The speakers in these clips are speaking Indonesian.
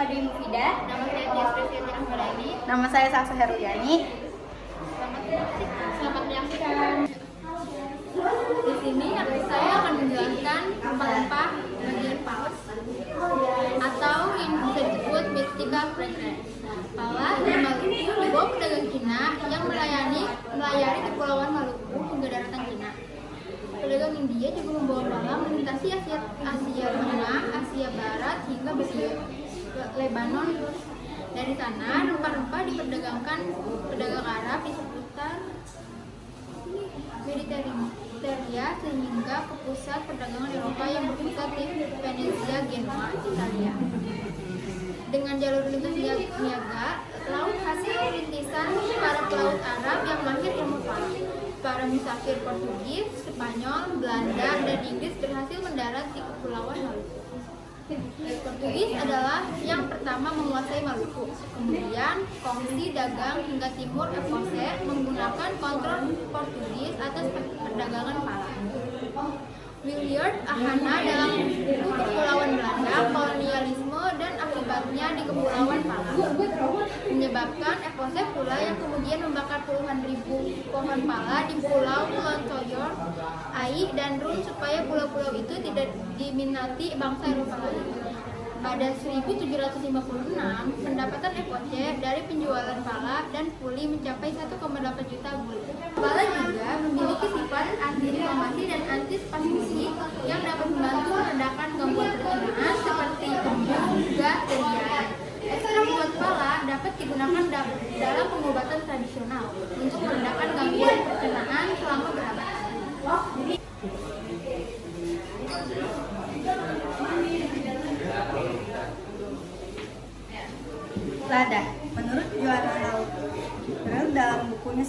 Nama Dwi Mufidah. Nama saya Tiasri Rahmadani. Nama saya Sasa Heruliani. Selamat menyaksikan. Di sini saya akan menjelaskan rempah-rempah bagian paus atau yang bisa disebut Mystica fragrans. Pala di Maluku dibawa pedagang Cina yang melayari kepulauan Maluku hingga daratan Cina. Pedagang India juga membawa pala melintasi Asia Tengah, Asia Barat hingga Lebanon. Dari sana rempah-rempah diperdagangkan pedagang Arab di seputar Mediteria sehingga ke pusat perdagangan Eropa yang berpusat di Venezia, Genoa, Italia. Dengan jalur lintas niaga, laut hasil rintisan para pelaut Arab yang mahir ilmu falak. Para musafir Portugis, Spanyol, Belanda, dan Inggris berhasil mendarat di kepulauan Maluku. Portugis adalah yang pertama menguasai Maluku. Kemudian, kongsi dagang hingga timur Ecosse menggunakan kontrol Portugis atas perdagangan pala. Willard Ahana dalam buku Kepulauan Belanda, Kolonialisme dan Akibatnya di Kepulauan Pala, menyebabkan Ecosse pula yang kemudian membakar puluhan ribu pohon pala di Pulau Lontooyor, Ai, dan Run supaya pulau-pulau itu tidak diminati bangsa Eropa lain. Pada 1756, pendapatan Ecosse dari penjualan pala dan puli mencapai 1,8 juta gulden. Pala juga memiliki sifat anti-inflamasi dan anti-spasmisi yang dapat membantu meredakan gangguan pencernaan seperti embun, gas, dan diare. Ekstrak buah pala dapat digunakan dalam pengobatan tradisional untuk meredakan gangguan pencernaan selama berabad. Lada, menurut Joanna Laut dalam bukunya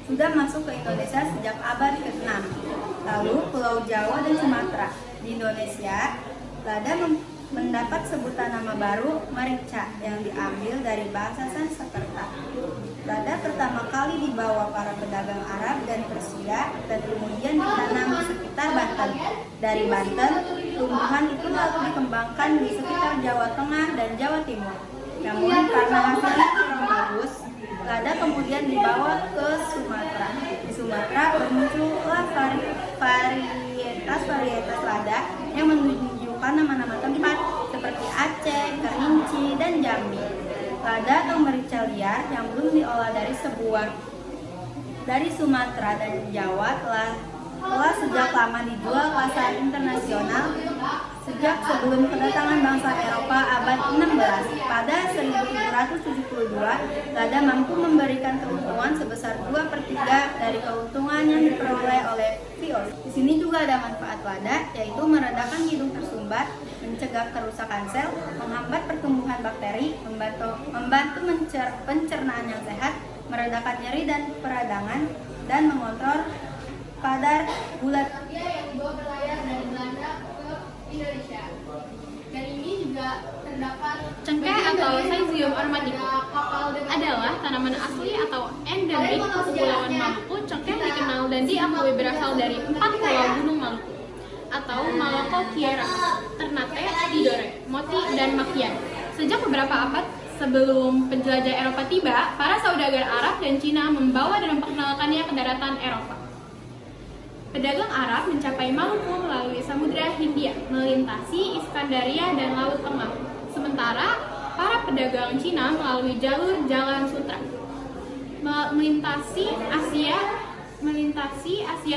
sudah masuk ke Indonesia sejak abad ke-6. Lalu Pulau Jawa dan Sumatera. Di Indonesia, lada mendapat sebutan nama baru merica yang diambil dari bahasa Sanskerta. Lada pertama kali dibawa para pedagang Arab dan Persia dan kemudian ditanam di sekitar Banten. Dari Banten, tumbuhan itu lalu dikembangkan di sekitar Jawa Tengah dan Jawa Timur. Namun karena hasilnya kurang bagus, lada kemudian dibawa ke Sumatera. Di Sumatera bermuncullah varietas lada yang menunjukkan nama-nama tempat seperti Aceh, Kerinci, dan Jambi. Lada atau merica liar yang belum diolah dari Sumatera dan Jawa telah sejak lama dijual pasar internasional sejak sebelum kedatangan bangsa Eropa abad 16. Pada 1772, lada mampu memberikan keuntungan sebesar 2/3 dari keuntungan yang diperoleh oleh Vios. Di sini juga ada manfaat lada, yaitu meredakan hidung tersumbat, mencegah kerusakan sel, menghambat pertumbuhan bakteri, membantu pencernaan yang sehat, meredakan nyeri dan peradangan, dan mengontrol kadar gula yang dibawa berlayar dari Belanda ke Indonesia. Dan ini juga terdapat cengkeh atau Syzygium aromaticum adalah tanaman asli atau endemik Kepulauan Maluku. Cengkeh dikenal dan diakui berasal dari 4 pulau Gunung Maluku atau Maloko, Kiera, Ternate, Tidore, Moti, dan Makian. Sejak beberapa abad sebelum penjelajah Eropa tiba, para saudagar Arab dan Cina membawa dan memperkenalkannya ke daratan Eropa. Pedagang Arab mencapai Maluku melalui Samudra Hindia, melintasi Iskandaria dan Laut Tengah. Sementara para pedagang Cina melalui jalur Jalan Sutra, melintasi Asia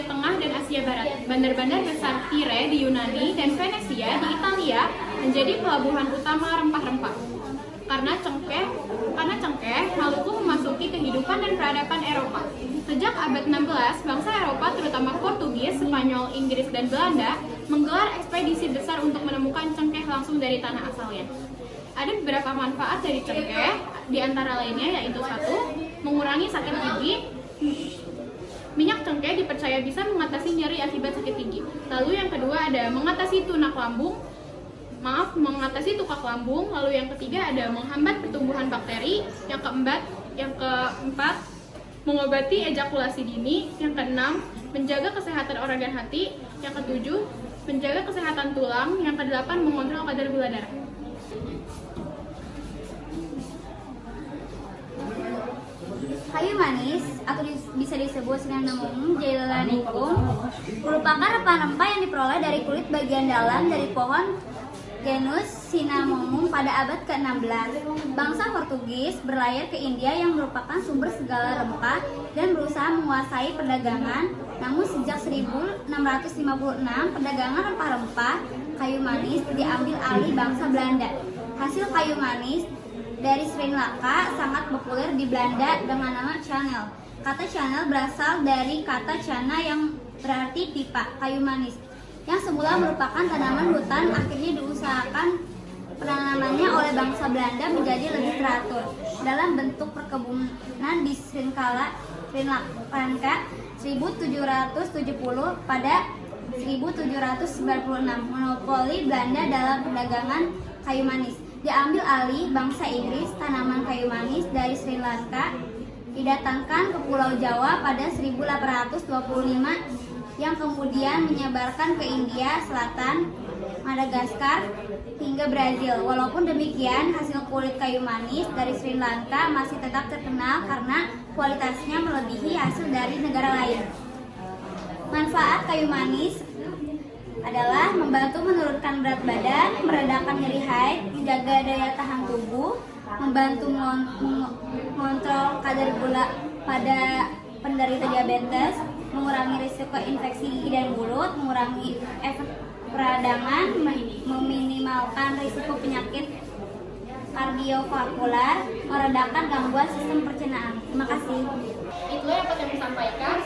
Tengah dan Asia Barat. Bandar-bandar besar Tire di Yunani dan Venesia di Italia menjadi pelabuhan utama rempah-rempah. Karena cengkeh, Maluku memasuki kehidupan dan peradaban Eropa. Sejak abad 16, bangsa Eropa terutama Portugis, Spanyol, Inggris, dan Belanda menggelar ekspedisi besar untuk menemukan cengkeh langsung dari tanah asalnya. Ada beberapa manfaat dari cengkeh, di antara lainnya yaitu 1. Mengurangi sakit gigi. Minyak cengkeh dipercaya bisa mengatasi nyeri akibat sakit gigi. Lalu yang kedua ada mengatasi tukak lambung. Lalu yang ketiga ada menghambat pertumbuhan bakteri. Yang keempat mengobati ejakulasi dini. Yang keenam menjaga kesehatan organ hati. Yang ketujuh menjaga kesehatan tulang, yang kedelapan mengontrol kadar gula darah. Kayu manis atau bisa disebut Cinnamomum jailanicum merupakan rempah-rempah yang diperoleh dari kulit bagian dalam dari pohon genus Cinnamomum pada abad ke-16. Bangsa Portugis berlayar ke India yang merupakan sumber segala rempah dan berusaha menguasai perdagangan. Namun sejak 1656 perdagangan rempah-rempah kayu manis diambil alih bangsa Belanda. Hasil kayu manis dari Sri Lanka sangat populer di Belanda dengan nama Channel. Kata Channel berasal dari kata Chana yang berarti pipa, kayu manis, yang semula merupakan tanaman hutan, akhirnya diusahakan penanamannya oleh bangsa Belanda menjadi lebih teratur dalam bentuk perkebunan di Sri Lanka 1770 pada 1796. Monopoli Belanda dalam perdagangan kayu manis diambil alih bangsa Inggris. Tanaman kayu manis dari Sri Lanka didatangkan ke Pulau Jawa pada 1825 yang kemudian menyebarkan ke India Selatan, Madagaskar, hingga Brazil. Walaupun demikian, hasil kulit kayu manis dari Sri Lanka masih tetap terkenal karena kualitasnya melebihi hasil dari negara lain. Manfaat kayu manis adalah membantu menurunkan berat badan, meredakan nyeri haid, menjaga daya tahan tubuh, membantu mengontrol kadar gula pada penderita diabetes, mengurangi risiko infeksi gigi dan mulut, mengurangi efek peradangan, meminimalkan risiko penyakit kardiovaskular, meredakan gangguan sistem pencernaan. Terima kasih. Itulah yang dapat kami sampaikan.